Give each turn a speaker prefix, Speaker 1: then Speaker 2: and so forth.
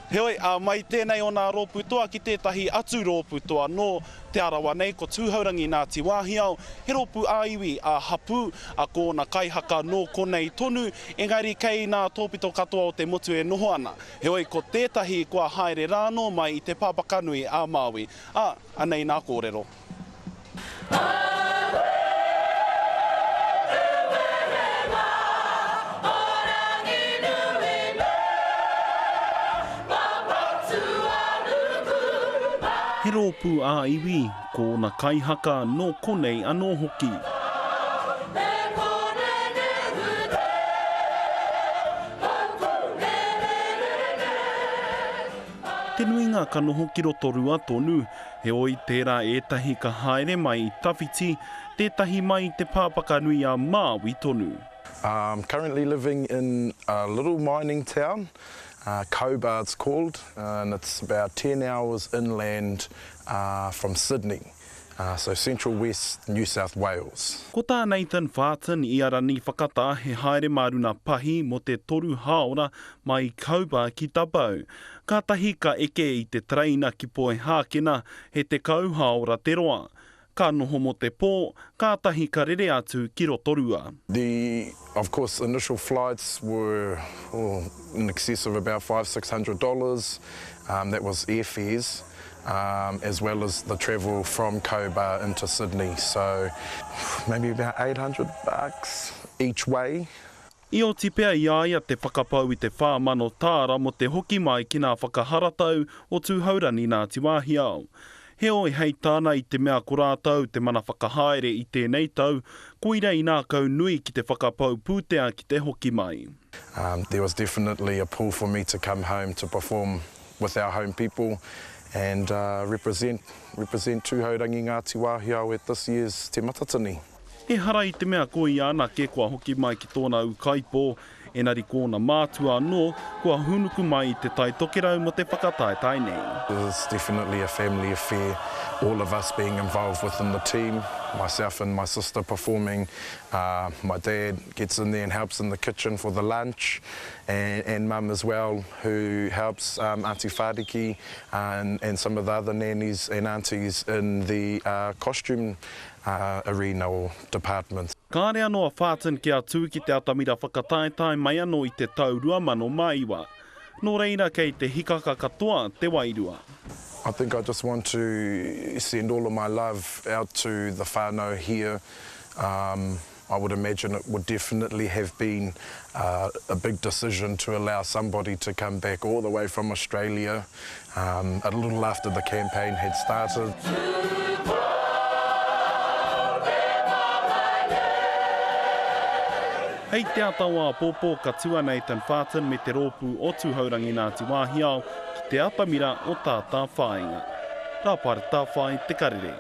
Speaker 1: Heoi, mai tēnei o nā rōpū toa ki tētahi atu rōpū toa no Te Arawa nei ko tūhaurangi Ngāti Wāhiao. He rōpū āiwi a hapū a kōna kaihaka no konei tonu, engari kei nā tōpito katoa o te motu e noho ana. Heoi, ko tētahi kua haere rāno mai i te pāpakanui a Māui. Anei nā kōrero. He rōpū a iwi, kōna kaihaka no konei anō hoki. Te nuinga ka noho ki roto rua tonu, he oi tērā ētahi ka haere mai i tawhiti, tētahi mai te pāpakanui a Māui tonu.
Speaker 2: I'm currently living in a little mining town. Cobar it's called, and it's about 10 hours inland from Sydney, so central west New South Wales.
Speaker 1: Ko tā Nathan Farton i arani whakata he haere maruna pahi mo te toru haora mai Cobar ki Tabau. Ka tahi ka eke i te traina ki poe hākena he te kau haora te roa. Ka noho mo te pō, ka tahi ka rere atu ki rotorua.
Speaker 2: The, of course, initial flights were in excess of about $500–600. That was airfares, as well as the travel from Cobar into Sydney. So maybe about $800 each way.
Speaker 1: I o tipea i aia te whakapau i te whāmano tāra mo te hoki mai ki ngā whakaharatau o tūhaurangi Ngāti Wāhiao. He oi hei tāna i te mea ko rātau te mana whakahaere i tēnei tau, koira i nā kau nui ki te whakapau pūtea ki te hoki mai.
Speaker 2: There was definitely a pull for me to come home to perform with our home people and represent Tūhaurangi Ngāti Wāhiao at this year's Te Matatini.
Speaker 1: E hara i te mea ko i anake kua hoki mai ki tōna ukaipo, enari kōna mātua anō, kua hunuku mai i te tai tokerau mo te whakataetai nei.
Speaker 2: It's definitely a family affair, all of us being involved within the team, myself and my sister performing. My dad gets in there and helps in the kitchen for the lunch, and mum as well, who helps Auntie Whāriki and some of the other nannies and aunties in the costume arena or department.
Speaker 1: Ka rea noa Farton ki a tū ki te atamira whakataetai mai anō i te tau 2000 maiwa. Nō reira kei te hikaka katoa te wairua.
Speaker 2: I think I just want to send all of my love out to the whānau here. I would imagine it would definitely have been a big decision to allow somebody to come back all the way from Australia a little after the campaign had started. Hei te atawa a pōpō ka tua Nathan Farton me te rōpū o Tūhaurangi Ngāti Wāhiao ki te atamira o tātā whāinga. Rāpare tā whai te karere.